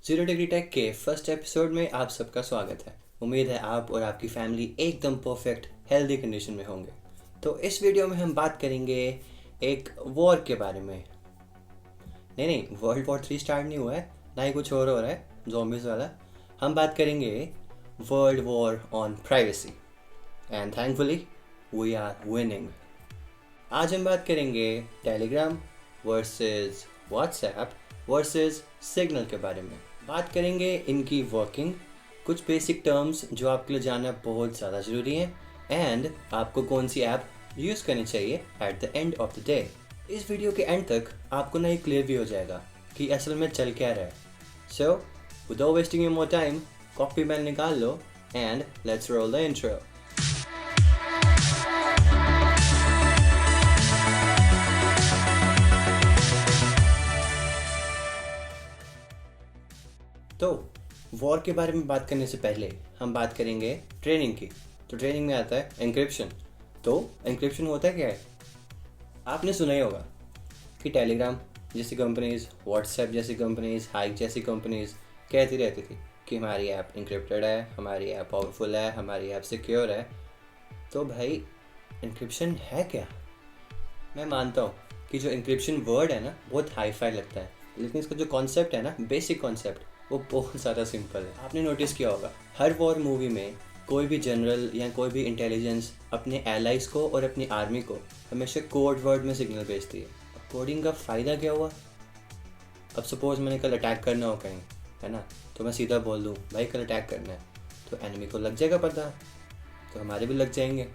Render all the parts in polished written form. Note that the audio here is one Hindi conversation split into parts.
जीरो डिग्री टेक के फर्स्ट एपिसोड में आप सबका स्वागत है। उम्मीद है आप और आपकी फैमिली एकदम परफेक्ट हेल्दी कंडीशन में होंगे। तो इस वीडियो में हम बात करेंगे एक वॉर के बारे में। नहीं, वर्ल्ड वॉर 3 स्टार्ट नहीं हुआ है, ना ही कुछ और हो रहा है ज़ॉम्बीज़ वाला। हम बात करेंगे world war on privacy and thankfully we are winning. आज हम बात करेंगे Telegram versus WhatsApp versus Signal के बारे में। बात करेंगे इनकी वर्किंग, कुछ बेसिक टर्म्स जो आपके लिए जानना बहुत ज़्यादा ज़रूरी है एंड आपको कौन सी ऐप यूज़ करनी चाहिए at the end of the day. इस वीडियो के एंड तक आपको ना ये क्लियर भी हो जाएगा कि असल में चल क्या रहा है। So without wasting your more time, copy pen निकाल लो and let's roll the intro. तो वॉर के बारे में बात करने से पहले हम बात करेंगे ट्रेनिंग की। तो ट्रेनिंग में आता है एन्क्रिप्शन। तो एन्क्रिप्शन होता है क्या है? आपने सुना ही होगा कि टेलीग्राम जैसी कंपनीज, व्हाट्सएप जैसी कंपनीज, हाइक जैसी कंपनीज कहती रहती थी कि हमारी ऐप इनक्रिप्टेड है, हमारी ऐप पावरफुल है, हमारी ऐप सिक्योर है। तो भाई एन्क्रिप्शन है क्या? मैं मानता हूँ कि जो एन्क्रिप्शन वर्ड है ना बहुत हाई फाई लगता है, लेकिन इसका जो कॉन्सेप्ट है ना, बेसिक कॉन्सेप्ट, वो बहुत ज़्यादा सिंपल है। आपने नोटिस किया होगा हर वॉर मूवी में कोई भी जनरल या कोई भी इंटेलिजेंस अपने एलाइज को और अपनी आर्मी को हमेशा कोड वर्ड में सिग्नल भेजती है। अब कोडिंग का फ़ायदा क्या हुआ? अब सपोज मैंने कल अटैक करना हो कहीं, है ना, तो मैं सीधा बोल दूँ भाई कल अटैक करना है, तो एनिमी को लग जाएगा पता, तो हमारे भी लग जाएंगे।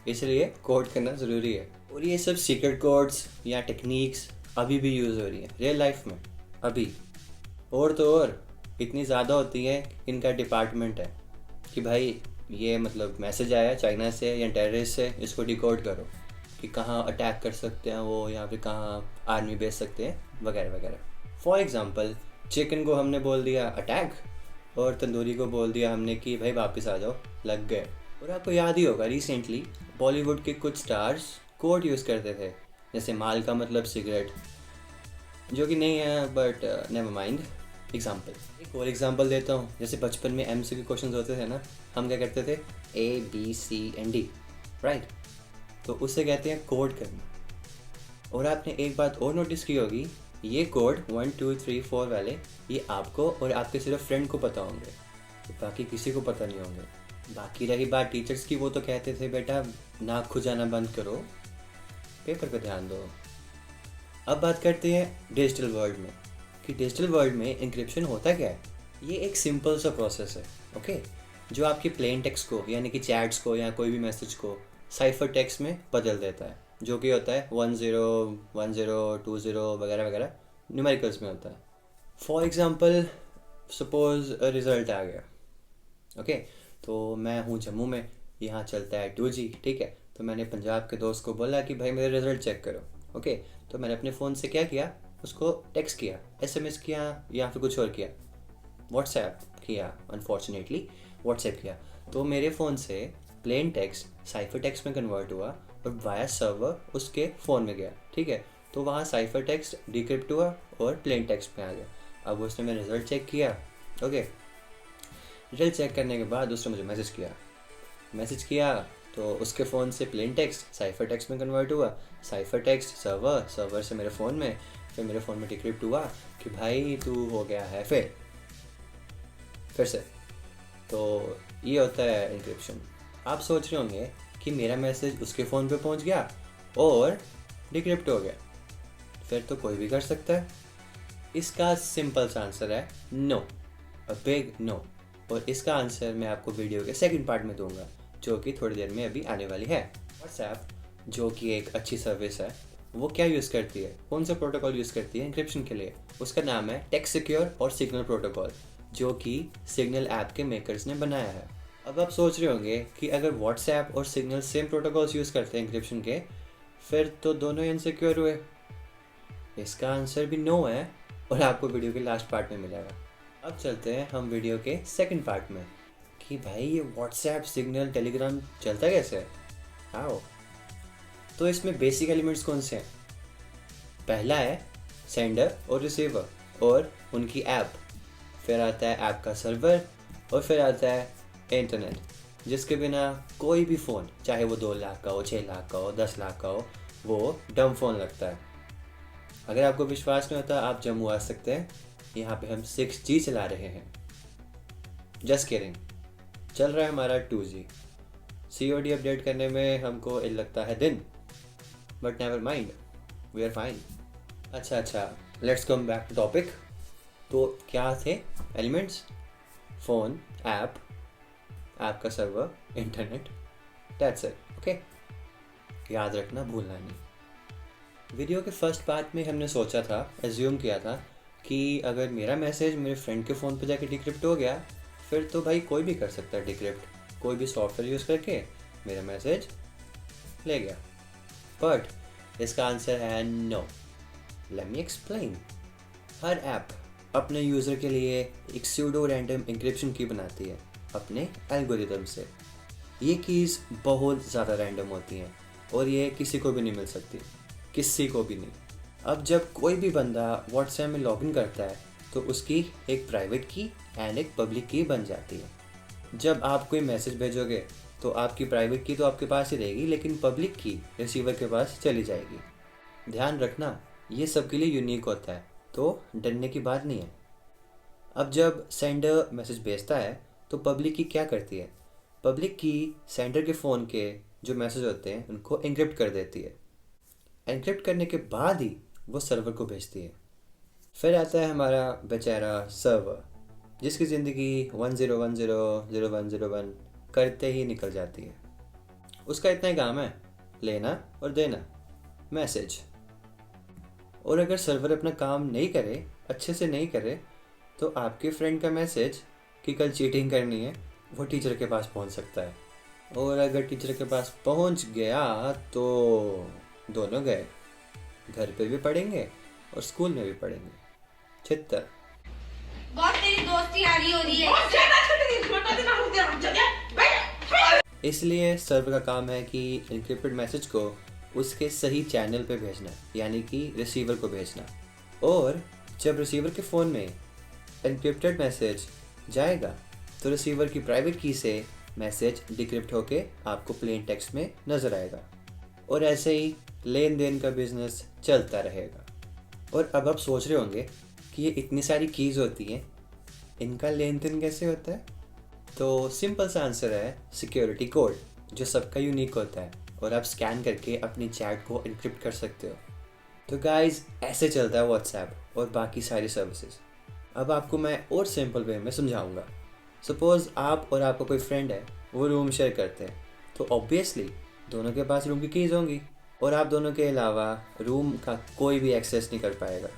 इसलिए कोड करना ज़रूरी है। और ये सब सीक्रेट कोड्स या टेक्निक्स अभी भी यूज़ हो रही है रियल लाइफ में अभी। और तो और इतनी ज़्यादा होती है, इनका डिपार्टमेंट है कि भाई ये मतलब मैसेज आया चाइना से या टेररिस्ट से, इसको डिकोड करो कि कहाँ अटैक कर सकते हैं वो, या फिर कहाँ आर्मी भेज सकते हैं वगैरह वगैरह। फॉर एग्ज़ाम्पल चिकन को हमने बोल दिया अटैक और तंदूरी को बोल दिया हमने कि भाई वापस आ जाओ, लग गए। और आपको याद ही होगा रिसेंटली बॉलीवुड के कुछ स्टार्स कोड यूज़ करते थे, जैसे माल का मतलब सिगरेट, जो कि नहीं है बट नेवर माइंड। एग्जाम्पल, एक और एग्जाम्पल देता हूँ। जैसे बचपन में एमसीक्यू क्वेश्चन होते थे ना, हम क्या करते थे ABCD, राइट? तो उससे कहते हैं कोड करना। और आपने एक बात और नोटिस की होगी, ये कोड 1 2 3 4 वाले ये आपको और आपके सिर्फ फ्रेंड को पता होंगे, तो बाकी किसी को पता नहीं होंगे। बाकी रही बात टीचर्स की, वो तो कहते थे बेटा नाक खुजाना बंद करो, पेपर पे ध्यान दो। अब बात करते हैं डिजिटल वर्ल्ड में कि डिजिटल वर्ल्ड में इंक्रिप्शन होता क्या है। ये एक सिंपल सा प्रोसेस है, ओके, जो आपके प्लेन टेक्स्ट को यानी कि चैट्स को या कोई भी मैसेज को साइफर टेक्स्ट में बदल देता है, जो कि होता है 10 10 20 वगैरह वगैरह न्यूमेरिकल्स में होता है। फॉर एग्ज़ाम्पल सपोज रिज़ल्ट आ गया, ओके, तो मैं हूँ जम्मू में, यहाँ चलता है 2G, ठीक है। तो मैंने पंजाब के दोस्त को बोला कि भाई मेरे रिज़ल्ट चेक करो, ओके। तो मैंने अपने फ़ोन से क्या किया, उसको टेक्स्ट किया, SMS किया, या फिर कुछ और किया, व्हाट्सएप किया, अनफॉर्चुनेटली व्हाट्सएप किया। तो मेरे फ़ोन से प्लेन टेक्स्ट साइफर टेक्स्ट में कन्वर्ट हुआ और वाया सर्वर उसके फ़ोन में गया, ठीक है। तो वहाँ साइफर टेक्स्ट डिक्रिप्ट हुआ और प्लेन टेक्स्ट में आ गया। अब उसने मेरा रिज़ल्ट चेक किया, ओके। रिजल्ट चेक करने के बाद उसने मुझे मैसेज किया, तो उसके फ़ोन से प्लेन टेक्स्ट साइफर टेक्स्ट में कन्वर्ट हुआ, साइफर टेक्स्ट सर्वर से मेरे फ़ोन में, फिर मेरे फ़ोन में डिक्रिप्ट हुआ कि भाई तू हो गया है फिर से। तो ये होता है इंक्रिप्शन। आप सोच रहे होंगे कि मेरा मैसेज उसके फ़ोन पे पहुंच गया और डिक्रिप्ट हो गया, फिर तो कोई भी कर सकता है। इसका सिंपल सा आंसर है नो, अ बिग नो। और इसका आंसर मैं आपको वीडियो के सेकंड पार्ट में दूंगा, जो कि थोड़ी देर में अभी आने वाली है। व्हाट्सएप जो कि एक अच्छी सर्विस है, वो क्या यूज़ करती है, कौन सा प्रोटोकॉल यूज़ करती है इंक्रिप्शन के लिए? उसका नाम है टेक्स्ट सिक्योर और सिग्नल प्रोटोकॉल, जो कि सिग्नल ऐप के मेकर्स ने बनाया है। अब आप सोच रहे होंगे कि अगर व्हाट्सएप और सिग्नल सेम प्रोटोकॉल्स यूज़ करते हैं इंक्रिप्शन के, फिर तो दोनों ही इनसिक्योर हुए। इसका आंसर भी नो है और आपको वीडियो के लास्ट पार्ट में मिलेगा। अब चलते हैं हम वीडियो के सेकंड पार्ट में कि भाई ये व्हाट्सएप, सिग्नल, टेलीग्राम चलता कैसे है, हाउ। तो इसमें बेसिक एलिमेंट्स कौन से हैं? पहला है सेंडर और रिसीवर और उनकी ऐप, फिर आता है ऐप का सर्वर, और फिर आता है इंटरनेट, जिसके बिना कोई भी फ़ोन, चाहे वो 2 लाख का हो, 6 लाख का हो, 10 लाख का हो, वो डम फ़ोन लगता है। अगर आपको विश्वास नहीं होता, आप जम्मू आ सकते हैं, यहाँ पे हम 6G चला रहे हैं। जस्ट किडिंग, चल रहा है हमारा 2G। COD अपडेट करने में हमको लगता है दिन, but never mind, we are fine. अच्छा, let's come back to topic. तो क्या थे एलिमेंट्स? फ़ोन, ऐप का server, internet, that's it. Okay, याद रखना, भूलना नहीं। वीडियो के फर्स्ट पार्ट में हमने सोचा था, एज्यूम किया था कि अगर मेरा मैसेज मेरे फ्रेंड के फ़ोन पे जाके डिक्रिप्ट हो गया, फिर तो भाई कोई भी कर सकता है डिक्रिप्ट, कोई भी सॉफ्टवेयर यूज़ करके मेरा मैसेज ले गया। बट इसका आंसर है नो। Let me explain. हर ऐप अपने यूज़र के लिए एक स्यूडो रैंडम इंक्रिप्शन की बनाती है अपने एल्गोरिदम से। ये कीज़ बहुत ज़्यादा रैंडम होती हैं और ये किसी को भी नहीं मिल सकती, किसी को भी नहीं। अब जब कोई भी बंदा व्हाट्सएप में लॉगिन करता है तो उसकी एक प्राइवेट की एंड एक पब्लिक की बन जाती है। जब आप कोई मैसेज भेजोगे तो आपकी प्राइवेट की तो आपके पास ही रहेगी, लेकिन पब्लिक की रिसीवर के पास चली जाएगी। ध्यान रखना, ये सबके लिए यूनिक होता है, तो डरने की बात नहीं है। अब जब सेंडर मैसेज भेजता है तो पब्लिक की क्या करती है? पब्लिक की सेंडर के फ़ोन के जो मैसेज होते हैं उनको एन्क्रिप्ट कर देती है। एन्क्रिप्ट करने के बाद ही वो सर्वर को भेजती है। फिर आता है हमारा बेचारा सर्वर, जिसकी ज़िंदगी 10100101 करते ही निकल जाती है। उसका इतना ही काम है, लेना और देना मैसेज। और अगर सर्वर अपना काम नहीं करे, अच्छे से नहीं करे, तो आपके फ्रेंड का मैसेज कि कल चीटिंग करनी है, वो टीचर के पास पहुंच सकता है। और अगर टीचर के पास पहुंच गया तो दोनों गए, घर पे भी पढ़ेंगे और स्कूल में भी पढ़ेंगे। छित्तर। बहुत तेरी दोस्ती यारी हो रही है। इसलिए सर्वर का काम है कि एन्क्रिप्टेड मैसेज को उसके सही चैनल पे भेजना, यानी कि रिसीवर को भेजना। और जब रिसीवर के फ़ोन में एन्क्रिप्टेड मैसेज जाएगा तो रिसीवर की प्राइवेट की से मैसेज डिक्रिप्ट होके आपको प्लेन टेक्स्ट में नज़र आएगा। और ऐसे ही लेन देन का बिजनेस चलता रहेगा। और अब आप सोच रहे होंगे कि ये इतनी सारी कीज़ होती हैं, इनका लेन देन कैसे होता है? तो सिंपल सा आंसर है सिक्योरिटी कोड, जो सबका यूनिक होता है और आप स्कैन करके अपनी चैट को एन्क्रिप्ट कर सकते हो। तो गाइज, ऐसे चलता है व्हाट्सएप और बाकी सारी सर्विसेज। अब आपको मैं और सिंपल वे में समझाऊंगा। सपोज़ आप और आपका कोई फ्रेंड है, वो रूम शेयर करते हैं, तो ऑब्वियसली दोनों के पास रूम की कीज़ होंगी और आप दोनों के अलावा रूम का कोई भी एक्सेस नहीं कर पाएगा।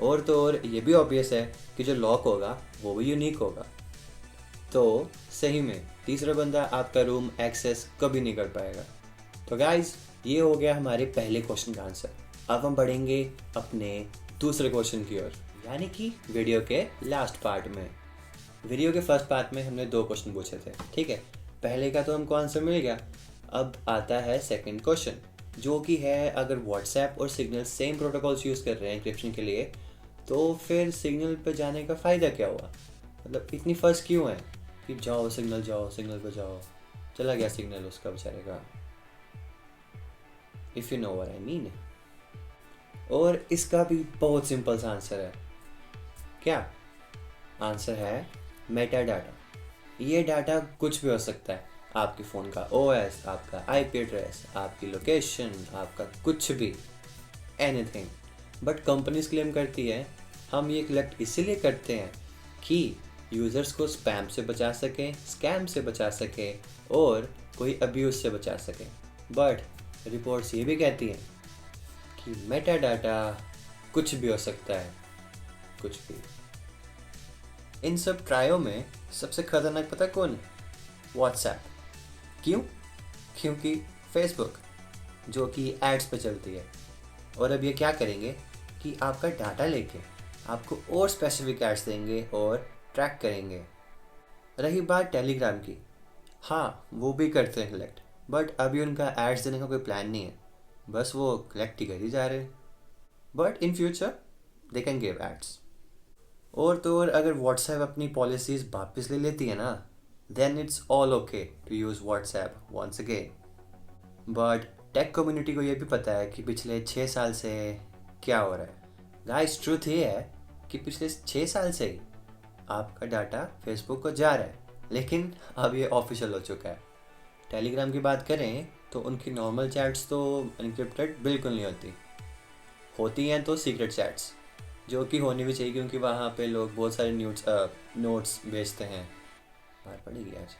और तो और ये भी ऑब्वियस है कि जो लॉक होगा वो भी यूनिक होगा। तो सही में तीसरा बंदा आपका रूम एक्सेस कभी नहीं कर पाएगा। तो गाइज, ये हो गया हमारे पहले क्वेश्चन का आंसर। अब हम बढ़ेंगे अपने दूसरे क्वेश्चन की ओर, यानी कि वीडियो के लास्ट पार्ट में। वीडियो के फर्स्ट पार्ट में हमने 2 क्वेश्चन पूछे थे, ठीक है। पहले का तो हमको आंसर मिल गया। अब आता है सेकंड क्वेश्चन, जो कि है अगर व्हाट्सएप और सिग्नल सेम प्रोटोकॉल्स यूज़ कर रहे हैं एन्क्रिप्शन के लिए, तो फिर सिग्नल पे जाने का फ़ायदा क्या हुआ? मतलब इतनी फर्स्ट क्यों है कि जाओ सिग्नल पे जाओ, चला गया सिग्नल उसका बेचारे का। If you know what I mean. और इसका भी बहुत सिंपल सा आंसर है। क्या आंसर है? Meta data. ये डाटा कुछ भी हो सकता है, आपके फ़ोन का OS, आपका IP एड्रेस, आपकी लोकेशन, आपका कुछ भी, एनीथिंग। बट कंपनीज क्लेम करती है हम ये कलेक्ट इसीलिए करते हैं कि यूज़र्स को स्पैम से बचा सकें, स्कैम से बचा सकें और कोई अब्यूज़ से बचा सकें। बट रिपोर्ट्स ये भी कहती हैं कि मेटा डाटा कुछ भी हो सकता है, कुछ भी। इन सब ट्रायों में सबसे खतरनाक पता कौन है? व्हाट्सएप। क्यों? क्योंकि फेसबुक, जो कि एड्स पे चलती है। और अब ये क्या करेंगे कि आपका डाटा लेके आपको और स्पेसिफिक एड्स देंगे और ट्रैक करेंगे। रही बात टेलीग्राम की, हाँ वो भी करते हैं कलेक्ट, बट अभी उनका एड्स देने का कोई प्लान नहीं है, बस वो कलेक्ट ही कर ही जा रहे हैं। But in future they can give ads. और तो और अगर व्हाट्सएप अपनी पॉलिसीज़ वापस ले लेती है ना, then it's all okay to use WhatsApp once again. But tech community को ये भी पता है कि पिछले 6 साल से क्या हो रहा है। गाइस, ट्रूथ ये है कि पिछले 6 साल से ही आपका डाटा फेसबुक को जा रहा है, लेकिन अब ये ऑफिशियल हो चुका है। टेलीग्राम की बात करें तो उनकी नॉर्मल चैट्स तो एनक्रिप्टेड बिल्कुल नहीं होती हैं तो सीक्रेट चैट्स, जो कि होनी भी चाहिए क्योंकि वहाँ पे लोग बहुत सारे नोट्स भेजते हैं। बाहर पड़ेगी आज।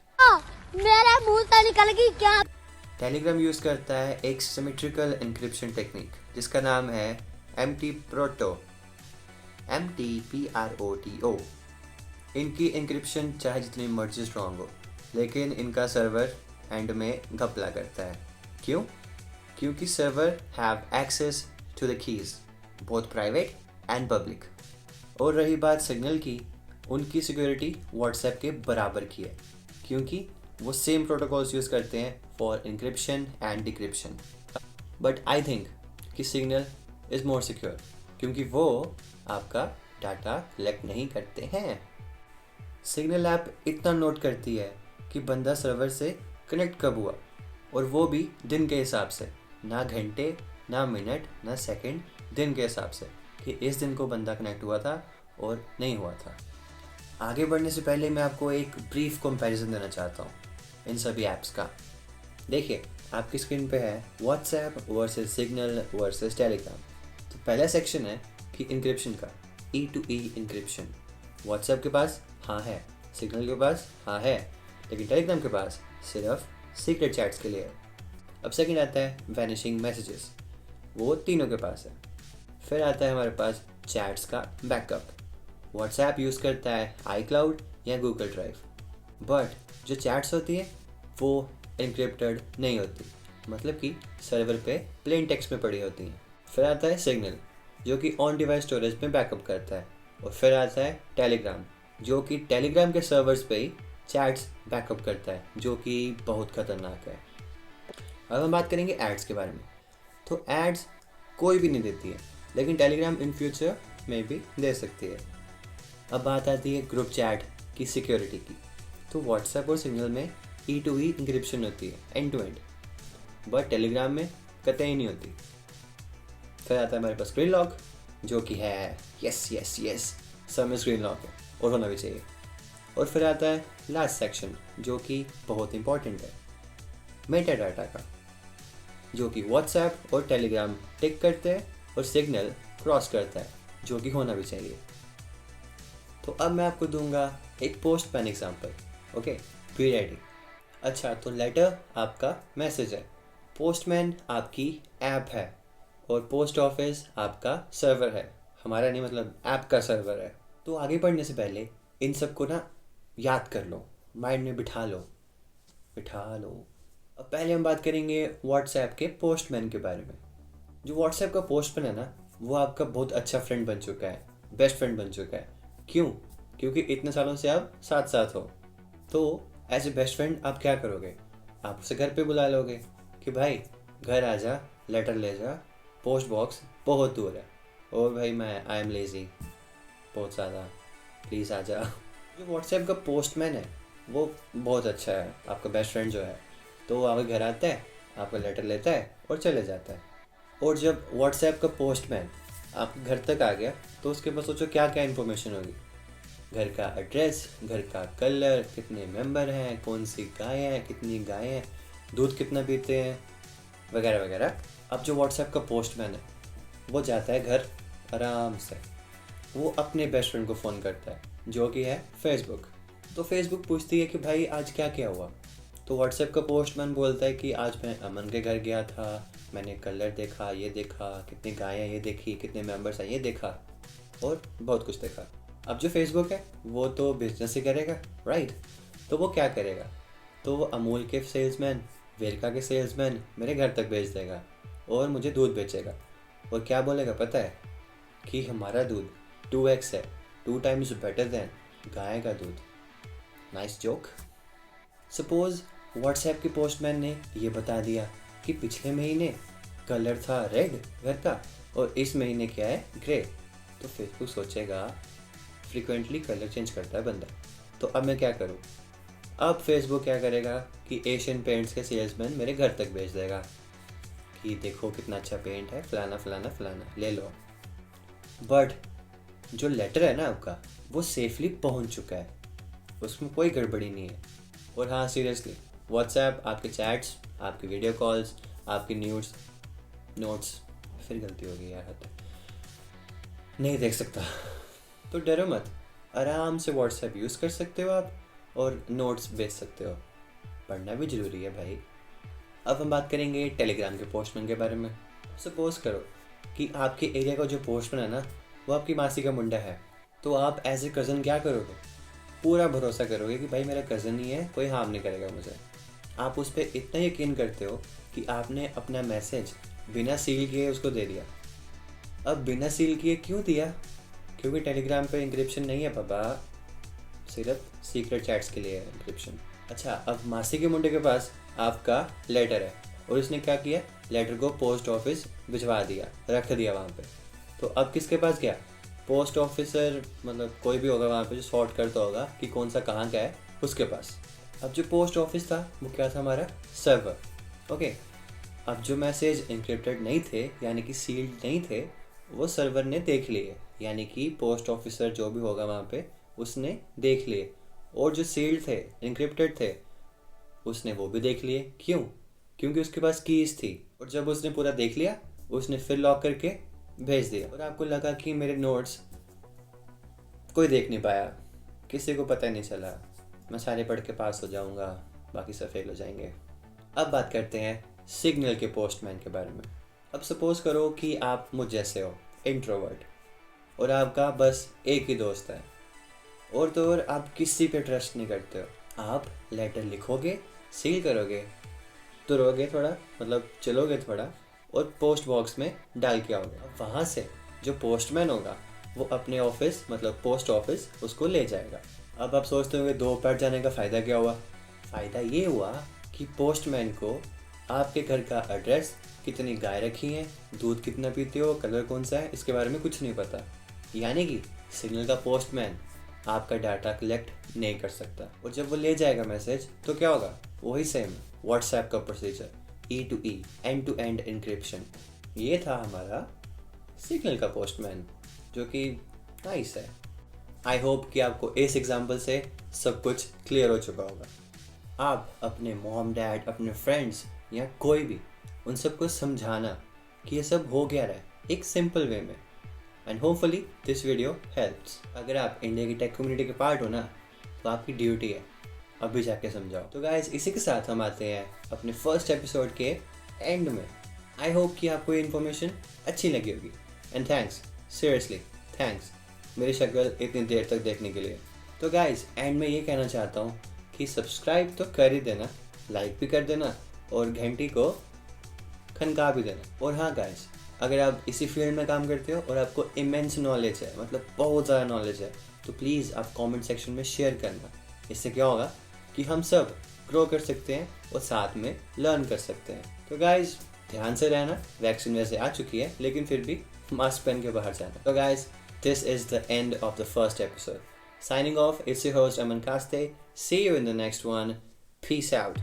मेरे मुंह से निकल गई क्या? टेलीग्राम यूज़ करता है एक सिमेट्रिकल एन्क्रिप्शन टेक्निक जिसका नाम है MTPROTO। MTPROTO। इनकी एन्क्रिप्शन चाहे जितनी मर्जी स्ट्रॉन्ग हो, लेकिन इनका सर्वर एंड में घपला करता है। क्यों? क्योंकि server have access to the keys, both private and public. और रही बात सिग्नल की, उनकी सिक्योरिटी व्हाट्सएप के बराबर की है, क्योंकि वो सेम प्रोटोकॉल्स यूज़ करते हैं for encryption and decryption. But I think कि सिग्नल इज़ मोर सिक्योर, क्योंकि वो आपका डाटा कलेक्ट नहीं करते हैं। सिग्नल ऐप इतना नोट करती है कि बंदा सर्वर से कनेक्ट कब हुआ, और वो भी दिन के हिसाब से, ना घंटे, ना मिनट, ना सेकंड, दिन के हिसाब से कि इस दिन को बंदा कनेक्ट हुआ था और नहीं हुआ था। आगे बढ़ने से पहले मैं आपको एक ब्रीफ कंपैरिजन देना चाहता हूँ इन सभी ऐप्स का। देखिए, आपकी स्क्रीन पे है WhatsApp versus signal versus Telegram. तो पहला सेक्शन है कि इंक्रिप्शन का, E2E इंक्रिप्शन। व्हाट्सएप के पास हाँ है, सिग्नल के पास हाँ है, लेकिन टेलीग्राम के पास सिर्फ सीक्रेट चैट्स के लिए है। अब सेकंड आता है वैनिशिंग मैसेजेस, वो तीनों के पास है। फिर आता है हमारे पास चैट्स का बैकअप। व्हाट्सएप यूज़ करता है iCloud या गूगल ड्राइव, बट जो चैट्स होती है वो एन्क्रिप्टेड नहीं होती, मतलब कि सर्वर पे प्लेन टेक्स्ट में पड़ी होती हैं। फिर आता है सिग्नल, जो कि ऑन डिवाइस स्टोरेज में बैकअप करता है। और फिर आता है टेलीग्राम, जो कि टेलीग्राम के सर्वर्स पे ही चैट्स बैकअप करता है, जो कि बहुत ख़तरनाक है। अब हम बात करेंगे एड्स के बारे में। तो एड्स कोई भी नहीं देती है, लेकिन टेलीग्राम इन फ्यूचर में भी दे सकती है। अब बात आती है ग्रुप चैट की सिक्योरिटी की। तो व्हाट्सएप और सिग्नल में E2E इंक्रिप्शन होती है end to end, but Telegram में कतई नहीं होती। फिर आता है हमारे पास स्क्रीन लॉक, जो कि है यस सब में स्क्रीन लॉक है और होना भी चाहिए। और फिर आता है लास्ट सेक्शन, जो कि बहुत इंपॉर्टेंट है, मेटा डाटा का, जो कि व्हाट्सएप और टेलीग्राम टिक करते हैं और सिग्नल क्रॉस करता है, जो कि होना भी चाहिए। तो अब मैं आपको दूंगा एक postman example. Okay, be ready. अच्छा, तो लेटर आपका मैसेज है, पोस्टमैन आपकी ऐप है, और पोस्ट ऑफिस आपका सर्वर है। हमारा नहीं, मतलब ऐप का सर्वर है। तो आगे बढ़ने से पहले इन सबको ना याद कर लो, माइंड में बिठा लो। अब पहले हम बात करेंगे व्हाट्सएप के पोस्टमैन के बारे में। जो व्हाट्सएप का पोस्टमैन है ना, वो आपका बहुत अच्छा फ्रेंड बन चुका है, बेस्ट फ्रेंड बन चुका है। क्यों? क्योंकि इतने सालों से आप साथ साथ हो। तो एज ए बेस्ट फ्रेंड आप क्या करोगे? आप उसे घर पे बुला लोगे कि भाई घर आ जा, लेटर ले जा, पोस्ट बॉक्स बहुत दूर है, और भाई मैं आई एम लेज़ी बहुत ज़्यादा, प्लीज़ आ जा। जो व्हाट्सएप का पोस्टमैन है वो बहुत अच्छा है, आपका बेस्ट फ्रेंड जो है। तो वो आपके घर आता है, आपका लेटर लेता है और चले जाता है। और जब व्हाट्सएप का पोस्टमैन आपके घर तक आ गया तो उसके पास सोचो क्या क्या इन्फॉर्मेशन होगी। घर का एड्रेस, घर का कलर, कितने मेंबर हैं, कौन सी गाय हैं, कितनी गाय हैं, दूध कितना पीते हैं, वगैरह वगैरह। अब जो व्हाट्सएप का पोस्टमैन है वो जाता है घर आराम से, वो अपने बेस्ट फ्रेंड को फ़ोन करता है, जो कि है फेसबुक। तो फेसबुक पूछती है कि भाई आज क्या क्या हुआ। तो व्हाट्सएप का पोस्टमैन बोलता है कि आज मैं अमन के घर गया था, मैंने कलर देखा, ये देखा, कितनी गायें ये देखी, कितने मेंबर्स हैं ये देखा, और बहुत कुछ देखा। अब जो फेसबुक है वो तो बिजनेस ही करेगा, राइट? तो वो क्या करेगा? तो वो अमूल के सेल्समैन, वेरका के सेल्समैन मेरे घर तक भेज देगा और मुझे दूध बेचेगा। और क्या बोलेगा पता है? कि हमारा दूध 2x है, 2 टाइम्स बेटर देन गाय का दूध। Nice joke. सपोज व्हाट्सएप के पोस्टमैन ने ये बता दिया कि पिछले महीने कलर था रेड घर का और इस महीने क्या है, ग्रे। तो फेसबुक सोचेगा फ्रिक्वेंटली कलर चेंज करता है बंदा। तो अब मैं क्या करूँ? अब फेसबुक क्या करेगा कि एशियन पेंट्स के सेल्समैन मेरे घर तक भेज देगा कि देखो कितना अच्छा पेंट है, फलाना फलाना फलाना, ले लो। बट जो लेटर है ना आपका, वो सेफली पहुंच चुका है, उसमें कोई गड़बड़ी नहीं है। और हाँ, सीरियसली, व्हाट्सएप, आपके चैट्स, आपकी वीडियो कॉल्स, आपकी न्यूज़ नोट्स, फिर गलती हो गई यार, हद नहीं देख सकता। तो डरो मत, आराम से व्हाट्सएप यूज़ कर सकते हो आप और नोट्स भेज सकते हो। पढ़ना भी ज़रूरी है भाई। अब हम बात करेंगे टेलीग्राम के पोस्टमैन के बारे में। सपोज करो कि आपके एरिया का जो पोस्टमैन है ना, वो आपकी मासी का मुंडा है, तो आप एज ए कज़न क्या करोगे? पूरा भरोसा करोगे कि भाई मेरा कज़न ही है, कोई हार्म नहीं करेगा मुझे। आप उस पर इतना यकीन करते हो कि आपने अपना मैसेज बिना सील किए उसको दे दिया। अब बिना सील किए क्यों दिया? क्योंकि टेलीग्राम पे इंक्रिप्शन नहीं है पापा, सिर्फ सीक्रेट चैट्स के लिए है इंक्रिप्शन। अच्छा, अब मासी के मुंडे के पास आपका लेटर है और उसने क्या किया? लेटर को पोस्ट ऑफिस भिजवा दिया, रख दिया वहाँ पे। तो अब किसके पास गया? पोस्ट ऑफिसर, मतलब कोई भी होगा वहाँ पे जो सॉर्ट करता होगा कि कौन सा कहाँ का है, उसके पास। अब जो पोस्ट ऑफिस था वो क्या था? हमारा सर्वर। ओके, अब जो मैसेज इंक्रिप्टेड नहीं थे, यानी कि सील्ड नहीं थे, वो सर्वर ने देख लिए, यानी कि पोस्ट ऑफिसर जो भी होगा वहाँ पे उसने देख लिए। और जो सील्ड थे, इंक्रिप्टेड थे, उसने वो भी देख लिए। क्यों? क्योंकि उसके पास कीज थी। और जब उसने पूरा देख लिया, उसने फिर लॉक करके भेज दिया। और आपको लगा कि मेरे नोट्स कोई देख नहीं पाया, किसी को पता नहीं चला, मैं सारे पढ़ के पास हो जाऊंगा, बाकी सब फेल हो जाएंगे। अब बात करते हैं सिग्नल के पोस्टमैन के बारे में। अब सपोज करो कि आप मुझ जैसे हो, इंट्रोवर्ट, और आपका बस एक ही दोस्त है, और तो और आप किसी पे ट्रस्ट नहीं करते हो। आप लेटर लिखोगे, सील करोगे, तुरोगे थोड़ा, मतलब चलोगे थोड़ा, और पोस्ट बॉक्स में डाल के आओगे। अब वहाँ से जो पोस्टमैन होगा वो अपने ऑफिस, मतलब पोस्ट ऑफिस, उसको ले जाएगा। अब आप सोचते होंगे दोपहर जाने का फ़ायदा क्या हुआ? फ़ायदा ये हुआ कि पोस्टमैन को आपके घर का एड्रेस, कितनी गाय रखी हैं, दूध कितना पीते हो, कलर कौन सा है, इसके बारे में कुछ नहीं पता। यानी कि सिग्नल का पोस्टमैन आपका डाटा कलेक्ट नहीं कर सकता। और जब वो ले जाएगा मैसेज, तो क्या होगा? वही सेम व्हाट्सएप का procedure, E2E, end to end encryption. ये था हमारा सिग्नल का पोस्टमैन, जो कि नाइस है। आई होप कि आपको इस एग्जाम्पल से सब कुछ क्लियर हो चुका होगा। आप अपने मॉम डैड, अपने फ्रेंड्स या कोई भी, उन सबको समझाना कि ये सब हो गया रहा है एक सिंपल वे में। And hopefully this video helps. अगर आप इंडिया की टेक कम्युनिटी के पार्ट हो ना, तो आपकी ड्यूटी है अभी जाके समझाओ। तो गाइस, इसी के साथ हम आते हैं अपने फर्स्ट एपिसोड के एंड में। आई होप कि आपको ये इन्फॉर्मेशन अच्छी लगी होगी। एंड थैंक्स, सीरियसली थैंक्स, मेरी शक्ल इतनी देर तक देखने के लिए। तो गाइस, एंड में ये कहना चाहता हूँ कि सब्सक्राइब तो कर ही देना, लाइक भी कर देना और घंटी को खनका भी देना। और हाँ गाइस, अगर आप इसी फील्ड में काम करते हो और आपको इमेंस नॉलेज है, मतलब बहुत ज़्यादा नॉलेज है, तो प्लीज़ आप कमेंट सेक्शन में शेयर करना। इससे क्या होगा कि हम सब ग्रो कर सकते हैं और साथ में लर्न कर सकते हैं। तो गाइस, ध्यान से रहना, वैक्सीन वैसे आ चुकी है, लेकिन फिर भी मास्क पहन के बाहर जाना। तो guys, this is the end of the first episode. Signing off, it's your host Aman Kaste. See you in the next one. Peace out.